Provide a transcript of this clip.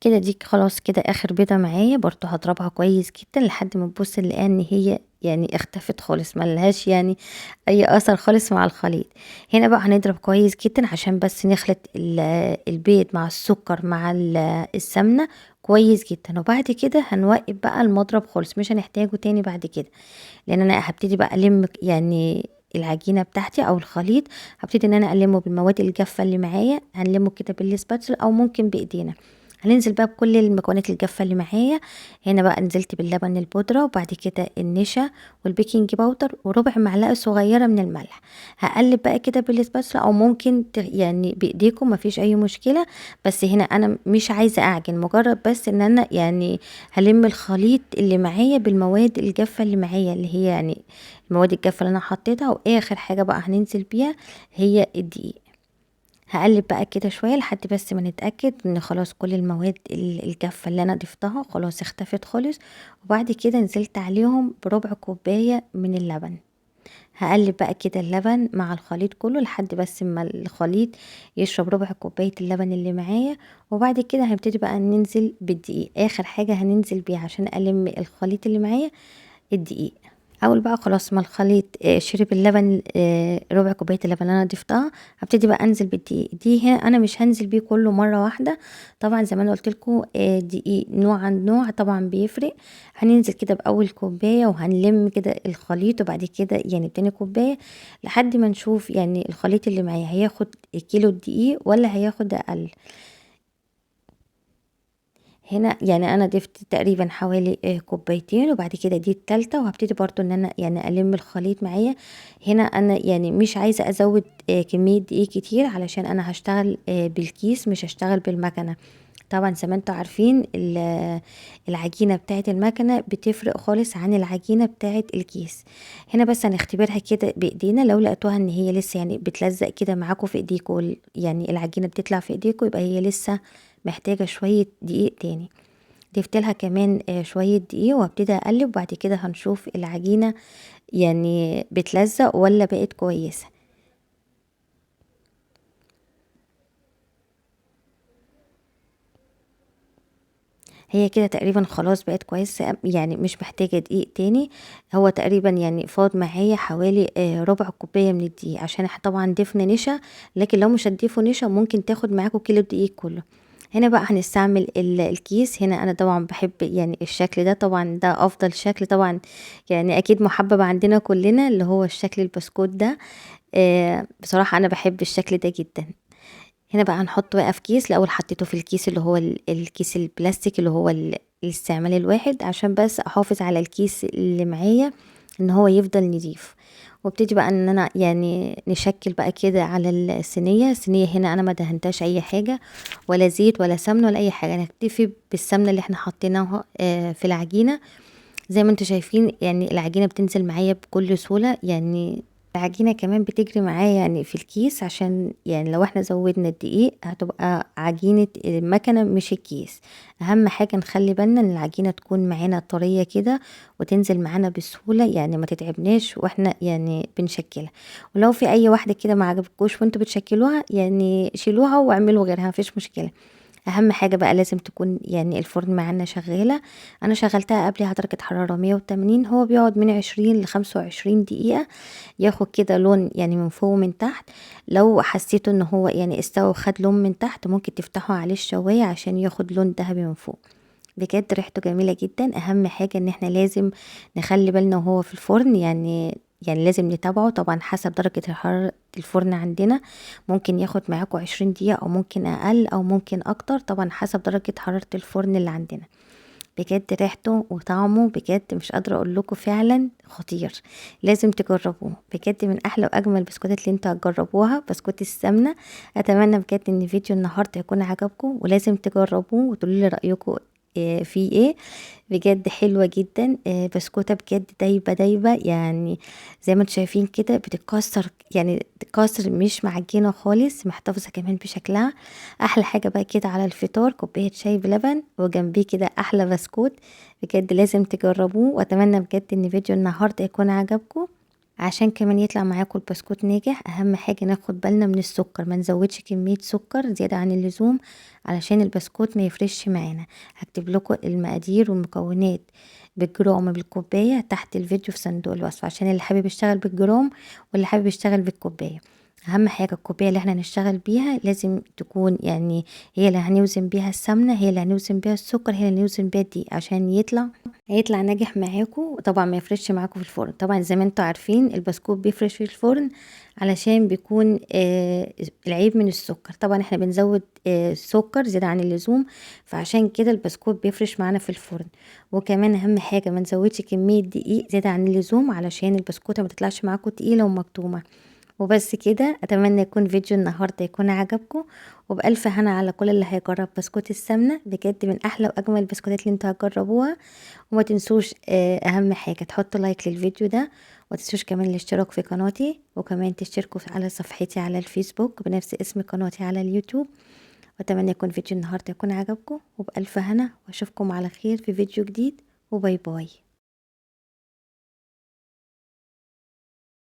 كده دي خلاص كده اخر بيضة معايا، برضو هضربها كويس جدا لحد ما تبص نلاقيها ان هي يعني اختفت خالص، ملهاش يعني اي اثر خالص مع الخليط. هنا بقى هنضرب كويس جدا عشان بس نخلط البيض مع السكر مع السمنة كويس جدا، وبعد كده هنوقف بقى المضرب خالص، مش هنحتاجه تاني بعد كده، لان انا هبتدي بقى الم يعني العجينه بتاعتي او الخليط. هبتدي ان انا المه بالمواد الجافه اللي معايا، هنلمه كده بالسباتشل او ممكن بايدينا. هننزل بقى بكل المكونات الجافه اللي معايا. هنا بقى نزلت باللبن البودره، وبعد كده النشا والبيكنج باودر وربع معلقه صغيره من الملح. هقلب بقى كده بالسباتشل او ممكن يعني بايديكم، مفيش اي مشكله. بس هنا انا مش عايزه اعجن، مجرد بس ان انا يعني هلم الخليط اللي معايا بالمواد الجافه اللي معايا، اللي هي يعني المواد الجافه اللي انا حطيتها. واخر حاجه بقى هننزل بيها هي الدقيق. هقلب بقى كده شويه لحد بس ما نتاكد ان خلاص كل المواد الجافه اللي انا ضفتها خلاص اختفت خالص. وبعد كده نزلت عليهم بربع كوبايه من اللبن. هقلب بقى كده اللبن مع الخليط كله لحد بس ما الخليط يشرب ربع كوبايه اللبن اللي معايا. وبعد كده هنبتدي بقى ننزل بالدقيق، اخر حاجه هننزل بيها عشان الم الخليط اللي معايا الدقيق. اول بقى خلاص ما الخليط شرب اللبن، ربع كوبايه اللبن اللي انا ضفتها، هبتدي بقى انزل بالدقيق. دي هنا انا مش هنزل بيه كله مره واحده، طبعا زي ما انا قلت لكم دقيق نوع عن نوع طبعا بيفرق. هننزل كده باول كوبايه وهنلم كده الخليط، وبعد كده يعني تاني كوبايه لحد ما نشوف يعني الخليط اللي معايا هياخد كيلو الدقيق ولا هياخد اقل. هنا يعني انا ضفت تقريبا حوالي كوبايتين، وبعد كده دي التالتة، وهبتدي برضو ان انا يعني الم الخليط معايا. هنا انا يعني مش عايزة ازود كمية دقيق كتير علشان انا هشتغل بالكيس مش هشتغل بالمكنة. طبعا زي ما انتوا عارفين العجينة بتاعت المكنة بتفرق خالص عن العجينة بتاعت الكيس. هنا بس هنختبرها كده بايدينا، لو لقيتوها ان هي لسه يعني بتلزق كده معاكم في ايديكم، يعني العجينة بتطلع في ايديكم، يبقى هي لسه محتاجة شوية دقيق تاني. ضفت لها كمان شوية دقيق وابتدي اقلب، وبعد كده هنشوف العجينة يعني بتلزق ولا بقت كويسة. هي كده تقريبا خلاص بقت كويسة، يعني مش محتاجة دقيق تاني. هو تقريبا يعني فاض معايا حوالي ربع كوباية من الدقيق، عشان احنا طبعا ضفنا نشا، لكن لو مش هتضيفوا نشا ممكن تاخد معاكم كيلو دقيق كله. هنا بقى هنستعمل الكيس. هنا انا طبعا بحب يعني الشكل ده، طبعا ده افضل شكل طبعا، يعني اكيد محبب عندنا كلنا اللي هو الشكل البسكوت ده. بصراحة انا بحب الشكل ده جدا. هنا بقى هنحط بقى في كيس. الاول حطيته في الكيس اللي هو الكيس البلاستيك اللي هو الاستعمال الواحد، عشان بس احافظ على الكيس اللي معايا ان هو يفضل نضيف. وابتدي بقى ان انا يعني نشكل بقى كده على الصينيه. هنا انا ما دهنتهاش اي حاجه، ولا زيت ولا سمنه ولا اي حاجه، انا هكتفي بالسمنه اللي احنا حطيناها في العجينه. زي ما انتوا شايفين يعني العجينه بتنزل معايا بكل سهوله، يعني العجينة كمان بتجري معايا يعني في الكيس، عشان يعني لو احنا زودنا الدقيق هتبقى عجينة المكنة مش الكيس. اهم حاجة نخلي بالنا ان العجينة تكون معانا طرية كده وتنزل معانا بسهولة، يعني ما تتعبناش واحنا يعني بنشكلها. ولو في اي واحدة كده ما عجبكوش وانتوا بتشكلوها يعني شيلوها واعملوا غيرها، مفيش مشكلة. اهم حاجه بقى لازم تكون يعني الفرن معانا شغاله. انا شغلتها قبلها على درجه حراره 180، هو بيقعد من 20 ل 25 دقيقه ياخد كده لون يعني من فوق ومن تحت. لو حسيتوا ان هو يعني استوى وخد لون من تحت ممكن تفتحوا عليه الشوايه عشان ياخد لون ذهبي من فوق. بجد ريحته جميله جدا. اهم حاجه ان احنا لازم نخلي بالنا وهو في الفرن، يعني لازم نتابعه طبعا حسب درجة حرارة الفرن عندنا. ممكن ياخد معاكم 20 دقيقة او ممكن اقل او ممكن اكتر، طبعا حسب درجة حرارة الفرن اللي عندنا. بجد ريحته وطعمه بجد مش قادرة اقول لكم، فعلا خطير. لازم تجربوه بجد، من احلى واجمل البسكوتات اللي انتوا هتجربوها بسكوت السمنة. اتمنى بجد ان فيديو النهاردة يكون عجبكم، ولازم تجربوه وتقولوا لي رأيكم فيه ايه. بجد حلوة جدا، بسكوتة بجد دايبة دايبة، يعني زي ما انتم شايفين كده بتتكسر، يعني تتكسر مش معجنة خالص، محتفظة كمان بشكلها. احلى حاجة بقى كده على الفطار كوباية شاي بلبن وجنبيه كده احلى بسكوت. بجد لازم تجربوه، واتمنى بجد ان فيديو النهاردة يكون عجبكم. عشان كمان يطلع معاكم البسكوت ناجح اهم حاجة ناخد بالنا من السكر، ما نزودش كمية سكر زيادة عن اللزوم علشان البسكوت ما يفرش معانا. هكتب لكم المقادير والمكونات بالجرام بالكوباية تحت الفيديو في صندوق الوصف، عشان اللي حابب يشتغل بالجرام واللي حابب يشتغل بالكوباية. اهم حاجة الكوباية اللي احنا هنشتغل بيها لازم تكون يعني هي اللي هنوزن بيها السمنة، هي اللي هنوزن بيها السكر، هي اللي هنوزن بيها الدقيق عشان هيطلع ناجح معاكم. طبعا ما يفرش معاكم في الفرن، طبعا زي ما انتوا عارفين البسكوت بيفرش في الفرن علشان بيكون العيب من السكر. طبعا احنا بنزود سكر زيادة عن اللزوم، فعشان كده البسكوت بيفرش معانا في الفرن. وكمان اهم حاجة ما نزودش كمية دقيق زيادة عن اللزوم علشان البسكوتة ما تطلعش معاكم تقيلة ومكتومة. وبس كده، اتمنى يكون فيديو النهارده يكون عجبكم، وبألف هنا على كل اللي هيجرب بسكوت السمنة، بجد من احلى واجمل البسكوتات اللي انتوا هتجربوها. وما تنسوش اهم حاجة تحطوا لايك للفيديو ده، وما تنسوش كمان الاشتراك في قناتي، وكمان تشتركوا على صفحتي على الفيسبوك بنفس اسم قناتي على اليوتيوب. واتمنى يكون فيديو النهارده يكون عجبكم، وبألف هنا واشوفكم على خير في فيديو جديد، وباي باي.